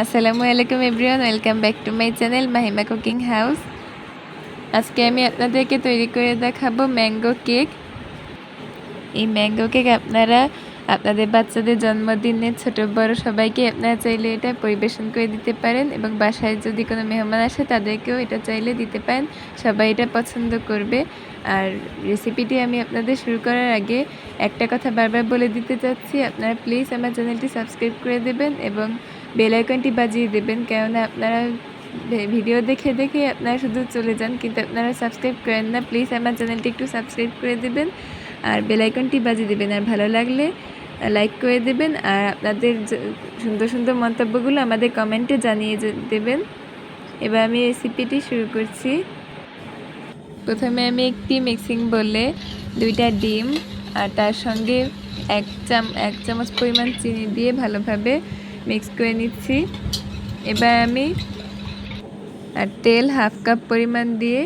আসসালামু আলাইকুম everyone, welcome back to my channel Mahima cooking house. আজকে আমি আপনাদেরকে তৈরি করে দেখাবো ম্যাঙ্গো কেক। এই ম্যাঙ্গো কেক আপনারা আপনাদের বাচ্চাদের জন্মদিনে ছোট বড় সবাইকে আপনারা চাইলে এটা পরিবেশন করে দিতে পারেন, এবং বাসায় যদি কোনো মেহমান আসে তাদেরকেও এটা চাইলে দিতে পারেন। সবাই এটা পছন্দ করবে। আর রেসিপিটি আমি আপনাদের শুরু করার আগে একটা কথা বারবার বলে দিতে চাচ্ছি, আপনারা প্লিজ আমার চ্যানেলটি সাবস্ক্রাইব করে দেবেন এবং বেল আইকনটি বাজিয়ে দেবেন, কেননা আপনারা ভিডিও দেখে দেখে আপনারা শুধু চলে যান, কিন্তু আপনারা সাবস্ক্রাইব করেন না। প্লিজ আমার চ্যানেলটি একটু সাবস্ক্রাইব করে দেবেন আর বেল আইকনটি বাজিয়ে দেবেন, আর ভালো লাগলে লাইক করে দেবেন, আর আপনাদের সুন্দর সুন্দর মন্তব্যগুলো আমাদের কমেন্টে জানিয়ে দেবেন। এবার আমি রেসিপিটি শুরু করছি। প্রথমে আমি একটি মিক্সিং বলে 2টা ডিম আর তার সঙ্গে এক চামচ পরিমাণ চিনি দিয়ে ভালোভাবে মিক্স করে নিচ্ছি। এবার আমি তেল 1/2 কাপ পরিমাণ দিয়ে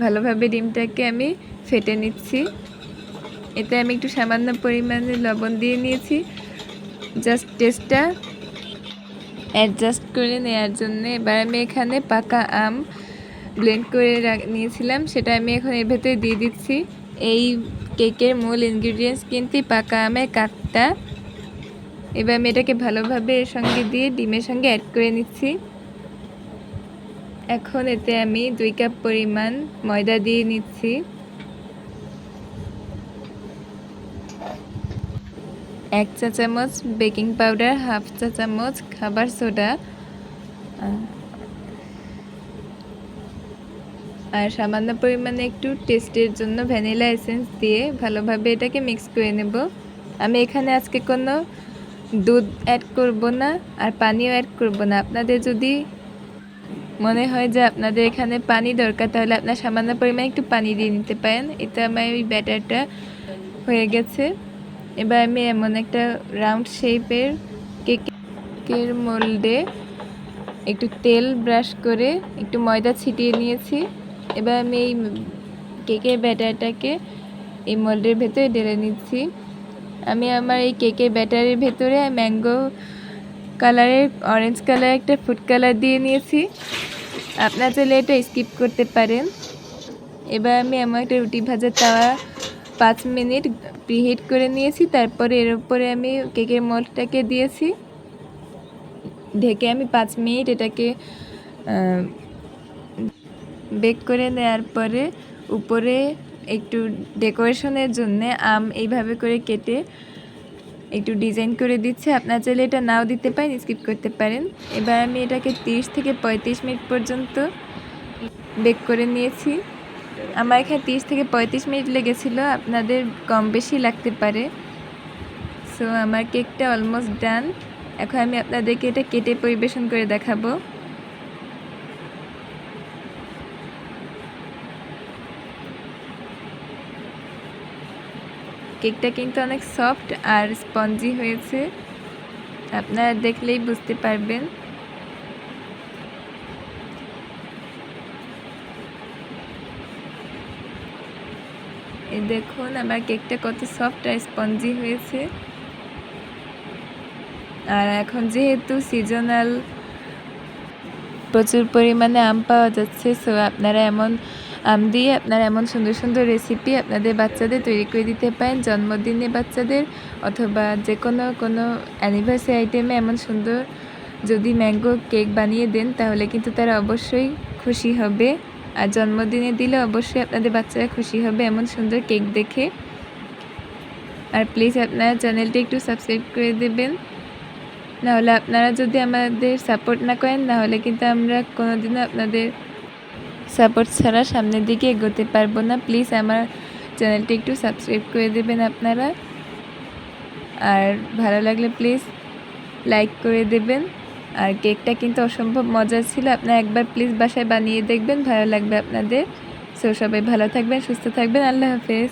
ভালোভাবে ডিমটাকে আমি ফেটে নিচ্ছি। এতে আমি একটু সামান্য পরিমাণে লবণ দিয়ে নিয়েছি, জাস্ট টেস্টটা অ্যাডজাস্ট করে নেওয়ার জন্য। এবার আমি এখানে পাকা আম ব্লেন্ড করে নিয়েছিলাম, সেটা আমি এখন এর ভেতরে দিয়ে দিচ্ছি। এই কেকের মূল ইনগ্রিডিয়েন্টস কিন্তু পাকা আমের কাঠটা। এবার আমি এটাকে ভালোভাবে এর সঙ্গে দিয়ে ডিমের সঙ্গে অ্যাড করে নিচ্ছি। এখন এতে আমি 2 কাপ পরিমাণ ময়দা দিয়ে নিচ্ছি। 1 চা চামচ বেকিং পাউডার, 1/2 চা চামচ খাবার সোডা আর সামান্য পরিমাণে একটু টেস্টের জন্য ভ্যানিলা এসেন্স দিয়ে ভালোভাবে এটাকে মিক্স করে নেব। আমি এখানে আজকে কোনো দুধ অ্যাড করব না আর পানিও অ্যাড করব না। আপনাদের যদি মনে হয় যে আপনাদের এখানে পানি দরকার, তাহলে আপনার সামান্য পরিমাণে একটু পানি দিয়ে নিতে পারেন। এটা আমার ওই ব্যাটারটা হয়ে গেছে। এবার আমি এমন একটা রাউন্ড শেপের কেকের মোল্ডে একটু তেল ব্রাশ করে একটু ময়দা ছিটিয়ে নিয়েছি। এবার আমি এই কেকের ব্যাটারটাকে এই মোল্ডের ভেতরে ঢেলে নিচ্ছি। আমি আমার এই কেকের ব্যাটারের ভেতরে ম্যাঙ্গো কালারের অরেঞ্জ কালার একটা ফুড কালার দিয়ে নিয়েছি, আপনারা চাইলে এটা স্কিপ করতে পারেন। এবার আমি এমন একটা রুটি ভাজার তাওয়া 5 মিনিট প্রিহিট করে নিয়েছি। তারপরে এর উপরে আমি কেকের মোল্ডটাকে দিয়েছি, ঢেকে আমি 5 মিনিট এটাকে বেক করে নেওয়ার পরে উপরে একটু ডেকোরেশনের জন্য আম এইভাবে করে কেটে একটু ডিজাইন করে দিচ্ছে। আপনারা চাইলে এটা নাও দিতে পারেন, স্কিপ করতে পারেন। এবার আমি এটাকে 30 থেকে 35 মিনিট পর্যন্ত বেক করে নিয়েছি। আমার এখানে 30 থেকে 35 মিনিট লেগেছিল, আপনাদের কম বেশি লাগতে পারে। সো আমার কেকটা অলমোস্ট ডান। এখন আমি আপনাদেরকে এটা কেটে পরিবেশন করে দেখাবো। কেকটা কিন্তু অনেক সফট আর স্পঞ্জি হয়েছে, আপনারা দেখলেই বুঝতে পারবেন। এই দেখুন আমার কেকটা কত সফট আর স্পঞ্জি হয়েছে। আর এখন যেহেতু সিজনাল প্রচুর পরিমাণে আম পাওয়া যাচ্ছে, সো আপনারা এমন আম দিয়ে আপনারা এমন সুন্দর সুন্দর রেসিপি আপনাদের বাচ্চাদের তৈরি করে দিতে পারেন জন্মদিনে বাচ্চাদের, অথবা যে কোনো অ্যানিভার্সারি আইটেমে এমন সুন্দর যদি ম্যাঙ্গো কেক বানিয়ে দেন, তাহলে কিন্তু তারা অবশ্যই খুশি হবে। আর জন্মদিনে দিলে অবশ্যই আপনাদের বাচ্চারা খুশি হবে এমন সুন্দর কেক দেখে। আর প্লিজ আপনারা চ্যানেলটি একটু সাবস্ক্রাইব করে দেবেন, নাহলে আপনারা যদি আমাদের সাপোর্ট না করেন, নাহলে কিন্তু আমরা কোনোদিনও আপনাদের সাপোর্ট ছাড়া সামনের দিকে এগোতে পারবো না। প্লিজ আমার চ্যানেলটি একটু সাবস্ক্রাইব করে দেবেন আপনারা, আর ভালো লাগলে প্লিজ লাইক করে দেবেন। আর কেকটা কিন্তু অসম্ভব মজার ছিল, আপনারা একবার প্লিজ বাসায় বানিয়ে দেখবেন, ভালো লাগবে আপনাদের। সো সবাই ভালো থাকবেন, সুস্থ থাকবেন, আল্লাহ হাফেজ।